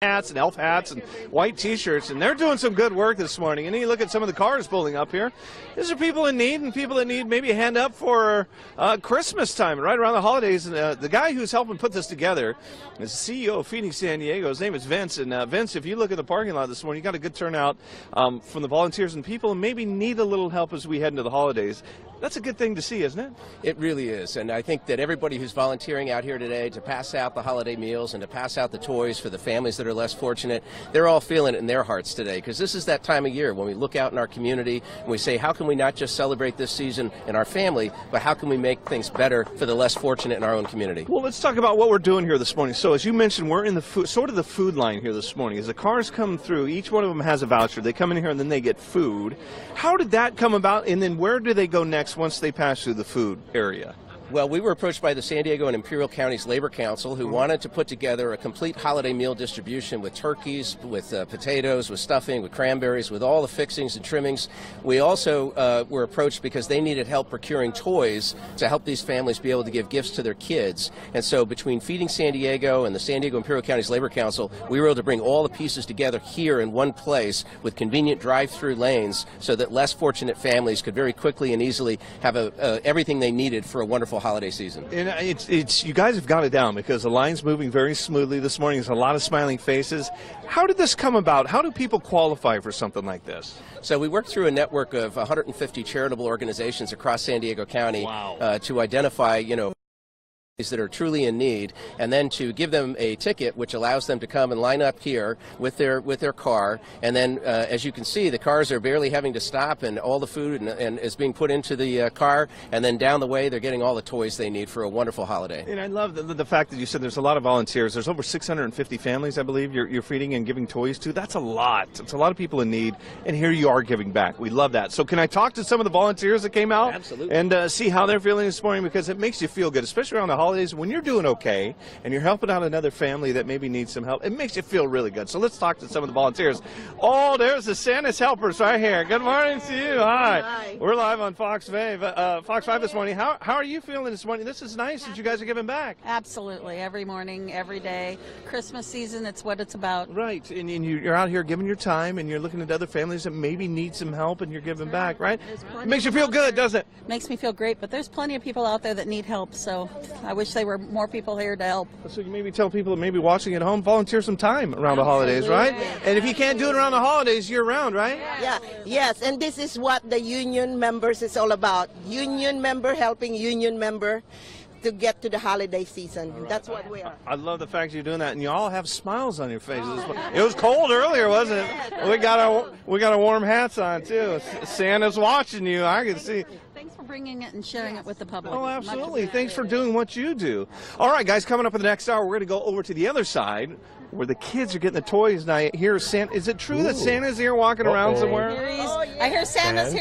hats and elf hats and white t-shirts, and they're doing some good work this morning. And then you look at some of the cars pulling up here. These are people in need, and people that need maybe a hand up for Christmas time, right around the holidays. And the guy who's helping put this together is the CEO of Feeding San Diego. His name is Vince. And Vince, if you look at the parking lot this morning, you got a good turnout from the volunteers and people who maybe need a little help as we head into the holidays. That's a good thing to see, isn't it? It really is, and I think that everybody who's volunteering out here today to pass out the holiday meals and to pass out the toys for the families that are less fortunate, they're all feeling it in their hearts today, because this is that time of year when we look out in our community and we say, how can we not just celebrate this season in our family, but how can we make things better for the less fortunate in our own community? Well, let's talk about what we're doing here this morning. So as you mentioned, we're in the food, sort of the food line here this morning. As the cars come through, each one of them has a voucher. They come in here and then they get food. How did that come about, and then where do they go next once they pass through the food area? Well, we were approached by the San Diego and Imperial Counties Labor Council, who wanted to put together a complete holiday meal distribution with turkeys, with potatoes, with stuffing, with cranberries, with all the fixings and trimmings. We also were approached because they needed help procuring toys to help these families be able to give gifts to their kids. And so between Feeding San Diego and the San Diego Imperial Counties Labor Council, we were able to bring all the pieces together here in one place with convenient drive-through lanes so that less fortunate families could very quickly and easily have everything they needed for a wonderful holiday season. And it's you guys have got it down, because the line's moving very smoothly this morning. There's a lot of smiling faces. How did this come about? How do people qualify for something like this? So we worked through a network of 150 charitable organizations across San Diego County. Wow. To identify, that are truly in need, and then to give them a ticket which allows them to come and line up here with their car, and then as you can see, the cars are barely having to stop, and all the food and is being put into the car, and then down the way they're getting all the toys they need for a wonderful holiday. And I love the fact that you said there's a lot of volunteers. There's over 650 families, I believe, you're feeding and giving toys to. That's a lot. It's a lot of people in need, and here you are giving back. We love that. So can I talk to some of the volunteers that came out? Absolutely. And see how they're feeling this morning, because it makes you feel good, especially around the holidays. When you're doing okay and you're helping out another family that maybe needs some help, it makes you feel really good. So let's talk to some of the volunteers. Oh, there's the Santa's helpers right here. Good morning to you. Hi. Hi. We're live on Fox 5 this morning. How are you feeling this morning? This is nice that you guys are giving back. Absolutely. Every morning, every day. Christmas season, it's what it's about. Right. And you're out here giving your time, and you're looking at other families that maybe need some help, and you're giving back, right? It makes you feel good, doesn't it? Makes me feel great, but there's plenty of people out there that need help, so I wish there were more people here to help. So you maybe tell people that maybe watching at home, volunteer some time around the holidays, right? And if you can't do it around the holidays, year-round, right? Yeah, yes, and this is what the union members is all about. Union member helping union member to get to the holiday season. Right. That's what we are. I love the fact you're doing that, and you all have smiles on your faces. It was cold earlier, wasn't it? We got our warm hats on too. Santa's watching you. I can see. Thanks for bringing it and sharing it with the public. Oh, absolutely. Thanks for doing what you do. All right, guys, coming up in the next hour, we're going to go over to the other side where the kids are getting the toys. Now, I hear Santa. Is it true that Santa's here walking around somewhere? I hear Santa's here.